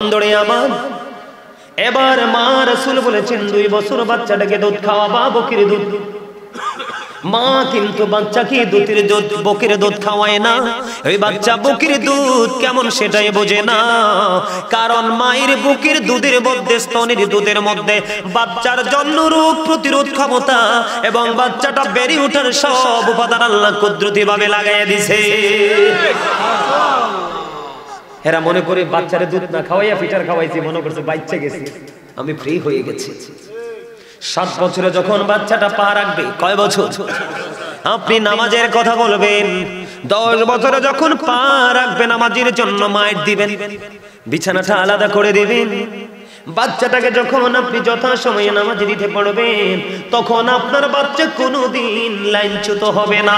বন্ধুরে আমার, এবার মা রাসূল বলেছেন 2 বছর বাচ্চাটাকে দুধ খাওয়াবা, বকরির দুধ। মা কিন্তু বাচ্চাকে বকরির দুধ খাওয়ায় না। ওই বাচ্চা বকরির দুধ কেমন সেটাই বোঝে না, কারণ মায়ের বুকের দুধের মধ্যে, স্তনের দুধের মধ্যে বাচ্চার জন্য রোগ প্রতিরোধ ক্ষমতা এবং বাচ্চাটা বেড়ে ওঠার সব উপাদান আল্লাহ কুদরতি ভাবে লাগাইয়া দিছে। এরা মনে করে বাচ্চারে দুধ না খাওয়াইয়া ফিটার খাওয়াইছি, মনে করছে বাচ্চা গেছে, আমি ফ্রি হয়ে গেছি। 7 বছরে যখন বাচ্চাটা পা রাখবে, কয় বছর আপনি নামাজের কথা বলবেন, 10 বছরে যখন পা রাখবে নামাজের জন্য মায়ের দিবেন, বিছানাটা আলাদা করে দিবেন। বাচ্চাটাকে যখন আপনি যথাসময়ে নামাজ দিতে পারবেন, তখন আপনার বাচ্চা কোনোদিন লাইনচ্যুত হবে না।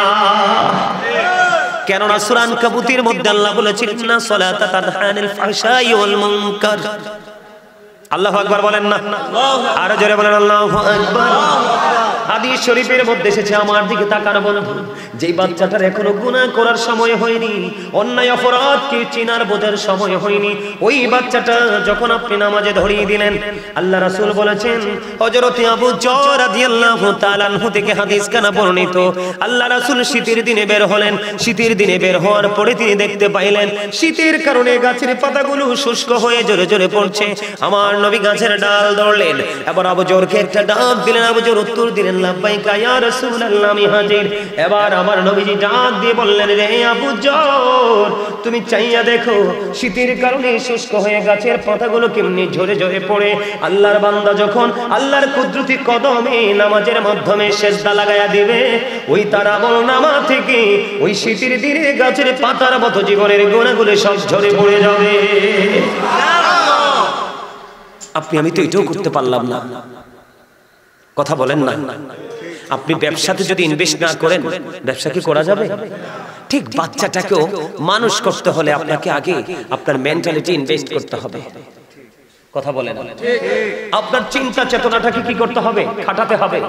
কেননা সূরা আনকাবুতের মধ্যে আল্লাহ বলেছেন, ইন্না সলাতা তানহা আনিল ফাহশাই ওয়াল মুনকার। আল্লাহু আকবার বলেন না, আর জোরে বলেন আল্লাহু আকবার। হাদিস শরীফের মধ্যে এসেছে, আমার দিকে তাকান বন্ধু, যেই বাচ্চাটার এখনো গুনাহ করার সময় হয়নি, অন্যায় অপরাধকে চিনার বোঝার সময় হয়নি, ওই বাচ্চাটা যখন আপনি নামাজে ধরিয়ে দিলেন, আল্লাহ রাসূল বলেছেন, হযরত আবু যর রাদিয়াল্লাহু তাআলা আনহু থেকে হাদিস কানা বর্ণিত, আল্লাহ রাসূল শীতের দিনে বের হলেন। শীতের দিনে বের হওয়ার পরে তিনি দেখতে পাইলেন শীতের কারণে গাছের পাতাগুলো শুষ্ক হয়ে জোরে জোরে পড়ছে। আমার নবী গাছের ডাল ধরলেন, এবার আবু যরকে একটা ডাক দিলেন। আবু যর উত্তর দিলেন, লাব্বাইকা ইয়া রাসূলুল্লাহ, আমি হাজির। এবার আমার নবীজি ডাক দিয়ে বললেন, রে আবু যর, তুমি চাইয়া দেখো শীতের কারণে শুষ্ক হয়ে গাছের পাতাগুলো কেমনি ঝরে ঝরে পড়ে। আল্লাহর বান্দা যখন আল্লাহর কুদরতি কদমে নামাজের মাধ্যমে সিজদা লাগায়া দিবে, ওই তার আমল নামা থেকে ওই শীতের দিনে গাছের পাতার মতো জীবনের গুনাহগুলো সব ঝরে পড়ে যাবে। আপনি আমি তো এটাও করতে পারলাম না, কথা বলেন না। আপনি ব্যবসাতে যদি ইনভেস্ট না করেন, ব্যবসা কি করা যাবে? ঠিক বাচ্চাটাকেও মানুষ করতে হলে আপনাকে আগে আপনার মেন্টালিটি ইনভেস্ট করতে হবে, কথা বলেন। আপনার চিন্তা চেতনাটাকে কি করতে হবে? খাটাতে হবে।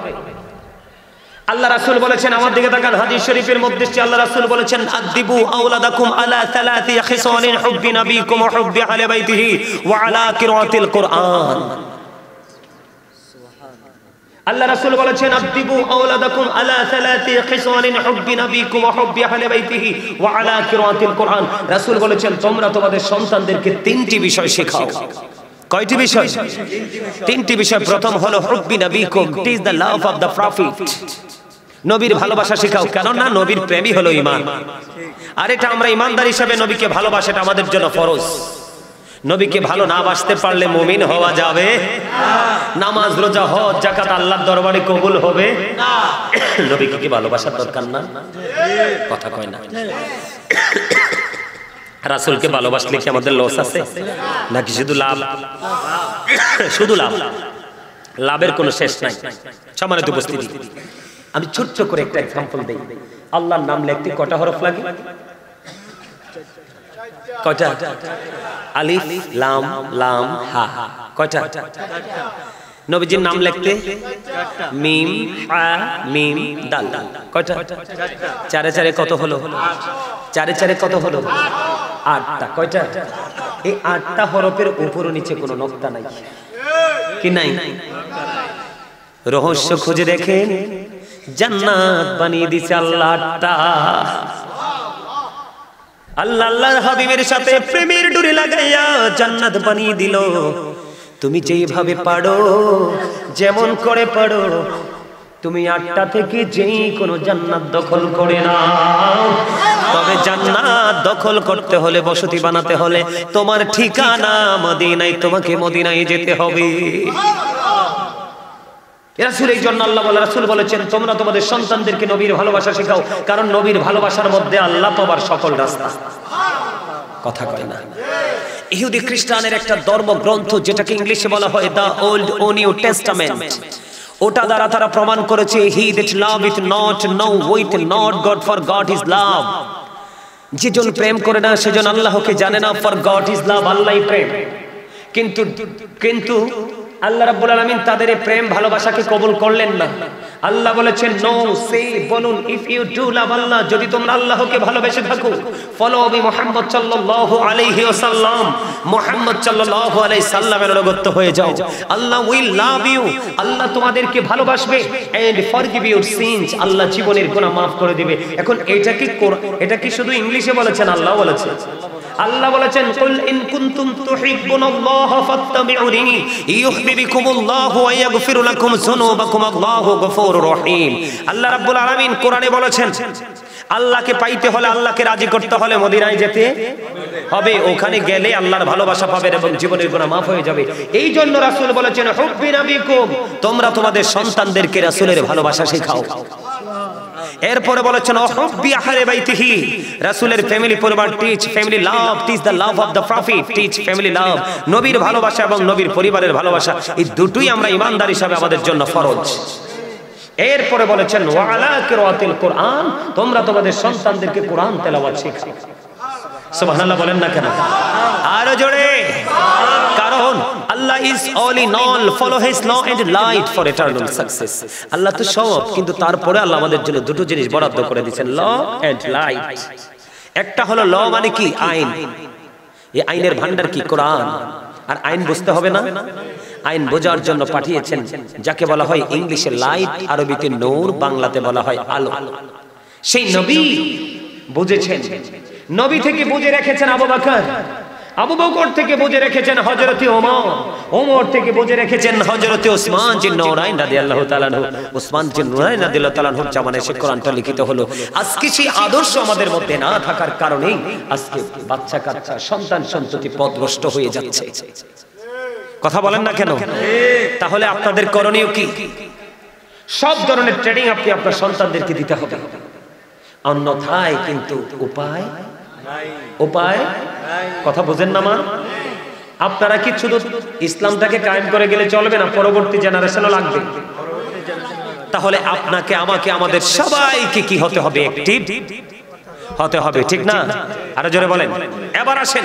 আল্লাহ রাসূল বলেছেন, আমার দিকে তাকান, হাদিস শরীফের মধ্যে আল্লাহ রাসূল বলেছেন, আদিবু আওলাদাকুম আলা সালাতি খিসালিন হুব্বি নবিকুম ওয়া হুব্বি আহলি বাইতিহি ওয়া আলা কিরাতিল কুরআন। আল্লাহ রাসূল বলেছেন, আদিবু আওলাদাকুম আলা সালাতি খিসালিন হুব্বি নবিকুম ওয়া হুব্বি আহলি বাইতিহি ওয়া আলা কিরাতিল কুরআন। রাসূল বলেছেন, তোমরা তোমাদের সন্তানদেরকে 3টি বিষয় শেখাও। কয়টি বিষয়? 3টি বিষয়। প্রথম হলো হুব্বি নবিকুম, it is the love of the profit. নবীর ভালোবাসা শেখাও, কেননা নবীর প্রেমই হলো ঈমান। আর এটা আমরা ঈমানদার হিসেবে নবীকে ভালোবাসাটা আমাদের জন্য ফরজ। নবীকে ভালো না বাসতে পারলে মুমিন হওয়া যাবে না। নামাজ রোজা হজ যাকাত আল্লাহর দরবারে কবুল হবে না। নবীকে কি ভালোবাসার দরকার না? কথা কয় না। রাসূলকে ভালোবাসলে কি আমাদের লস আছে নাকি শুধু লাভ? শুধু লাভ, লাভের কোনো শেষ নাই। সম্মানিত উপস্থিতি, আমি ছোট্ট করে একটা एग्जांपल দেই। আল্লাহর নাম লিখতে কয়টা হরফ লাগে? কয়টা? আলিফ লাম লাম হা। কয়টা? নবীজির নাম লিখতে মিম হা মিম দাল। কয়টা? 4 4 কত হলো? 4 4 কত হলো? 8টা। কয়টা? এই 8টা হরফের উপর নিচে কোনো নকতা নাই কি নাই? রহস্য খুঁজে দেখেন, জান্নাত বানিয়ে দিয়েছে আল্লাহ 8টা। আল্লাহ আল্লাহর হাবিবের সাথে প্রেমের ডুরি লাগাইয়া জান্নাত বানিয়ে দিল। তুমি যেইভাবে পারো, যেমন করে পারো, তুমি 8টা থেকে যেই কোনো জান্নাত দখল করে নাও। তবে জান্নাত দখল করতে হলে, বসতি বানাতে হলে তোমার ঠিকানা মদিনায়, তোমাকে মদিনায় যেতে হবে। রাসূল এই জন্য আল্লাহ বলে, রাসূল বলেছেন, তোমরা তোমাদের সন্তানদেরকে নবীর ভালোবাসা শেখাও, কারণ নবীর ভালোবাসার মধ্যে আল্লাহ পাওয়ার সকল রাস্তা। কথা কয় না। ইহুদি খ্রিস্টানের একটা ধর্মগ্রন্থ, যেটাকে ইংলিশে বলা হয় দা ওল্ড ও নিউ টেস্টামেন্ট, ওটা দ্বারা তারা প্রমাণ করেছে, he that loveth not knoweth not God, for God is love। যেজন প্রেম করে না সেজন আল্লাহকে জানে না, for God is love, আল্লাহই প্রেম। কিন্তু আল্লাহ রাব্বুল আলামিন তাদের এই প্রেম ভালোবাসাকে কবুল করলেন না। আল্লাহ বলেছেন নো সে বলুন ইফ ইউ ডু লাভ আল্লাহ, যদি তোমরা আল্লাহকে ভালোবেসে থাকো, ফলো মি মুহাম্মদ সাল্লাল্লাহু আলাইহি ওয়াসাল্লাম, মুহাম্মদ সাল্লাল্লাহু আলাইহি সাল্লামের অনুগত হয়ে যাও, আল্লাহ উইল লাভ ইউ, আল্লাহ তোমাদেরকে ভালোবাসবে, এন্ড ফরগিভ ইউর সিনস, আল্লাহ জীবনের গুনাহ maaf করে দিবে। এখন এটা কি শুধু ইংলিশে বলেছেন? আল্লাহ বলেছেন, আল্লাহ বলেছেন কুল ইন কুনতুম তুহিব্বুনাল্লাহ ফাত্তাবিউনি ইউহিব্বুকুমুল্লাহু ওয়া ইয়াগফির লাকুম যুনুবাকুম আল্লাহু গফুরুর রহিম। আল্লাহ রাব্বুল আলামিন কোরআনে বলেছেন আল্লাহকে পাইতে হলে, আল্লাহকে রাজি করতে হলে মদিনায় যেতে হবে, ওখানে গেলে আল্লাহর ভালোবাসা পাবেন এবং জীবনের গুনাহ maaf হয়ে যাবে। এই জন্য রাসূল বলেছেন হুব্বি নাবিকুম, তোমরা তোমাদের সন্তানদেরকে রাসূলের ভালোবাসা শেখাও। এরপরে বলেছেন হুব্বি আহলে বাইতিহি, রাসূলের ফ্যামিলি পরিবার, teach family love, teach the love of the profit, teach family লাভ, নবীর ভালোবাসা এবং নবীর পরিবারের ভালোবাসা, এই দুটোই আমরা ঈমানদার হিসাবে আমাদের জন্য ফরজ। এরপরে বলেছেন ওয়া আলা কিরাআতিল কুরআন, তোমরা তোমাদের সন্তানদেরকে কোরআন তেলাওয়াত শেখাও। সুবহানাল্লাহ বলেন না কেন? আরো জোরে। কারণ Allah is all in all, follow his law and light for eternal success. Allah তো সব, কিন্তু তারপরে আল্লাহ আমাদের জন্য দুটো জিনিস বরাদ্দ করে দিয়েছেন, ল এন্ড লাইট। একটা হলো ল মানে কি? আইন। এই আইনের ভান্ডার কি? কোরআন। আর আইন বুঝতে হবে না? আইন বোঝার জন্য পাঠিয়েছেন যাকে বলা হয় ইংলিশে লাইট, আরবিতে নূর, বাংলাতে বলা হয় আলো। সেই নবী বুঝেছেন, নবী থেকে বুঝে রেখেছেন আবু বকর, আবু বকর থেকে বুঝে রেখেছেন হযরতে ওমর, ওমর থেকে বুঝে রেখেছেন হযরতে ওসমান জিন নূরাইন রাদিয়াল্লাহু তাআলা আনহু। ওসমান জিন নূরাইন রাদিয়াল্লাহু তাআলা আনহুর জামানায় সে কোরআনটা লিখিত হলো। আজকে সেই আদর্শ আমাদের মধ্যে না থাকার কারণেই আজকে বাচ্চা কাচ্চা, সন্তান সন্ততি পথভ্রষ্ট হয়ে যাচ্ছে। কথা বলেন না কেন? তাহলে আপনাদের করণীয় কি? সব ধরনের ট্রেনিং আপনি আপনার সন্তানদেরকে দিতে হবে, অন্যথায় কিন্তু উপায় কথা বুঝেন না মা? আপনারা কি শুধু ইসলামটাকে কায়েম করে গেলে চলবে না, পরবর্তী জেনারেশনও লাগবে। তাহলে আপনাকে, আমাকে, আমাদের সবাইকে কি হতে হবে? অ্যাক্টিভ হতে হবে, ঠিক না? আরো জোরে বলেন। এবার আসেন,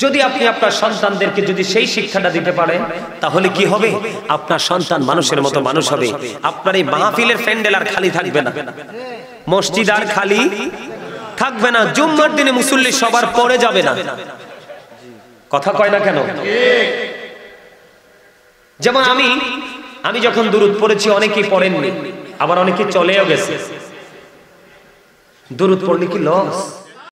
যদি আপনি আপনার সন্তানদেরকে যদি সেই শিক্ষাটা দিতে পারেন, তাহলে কি হবে? আপনার সন্তান মানুষের মতো মানুষ হবে। আপনার এই মাহফিলের প্যান্ডেল আর খালি থাকবে না, মসজিদ আর খালি থাকবে না, জুম্মার দিনে মুসল্লি সবার পরে যাবে না। কথা কয় না কেন? যেমন আমি যখন দুরূদ পড়েছি, অনেকেই পড়েননি, আবার অনেকে চলেও গেছে। দুরূদ পড়লে কি লস?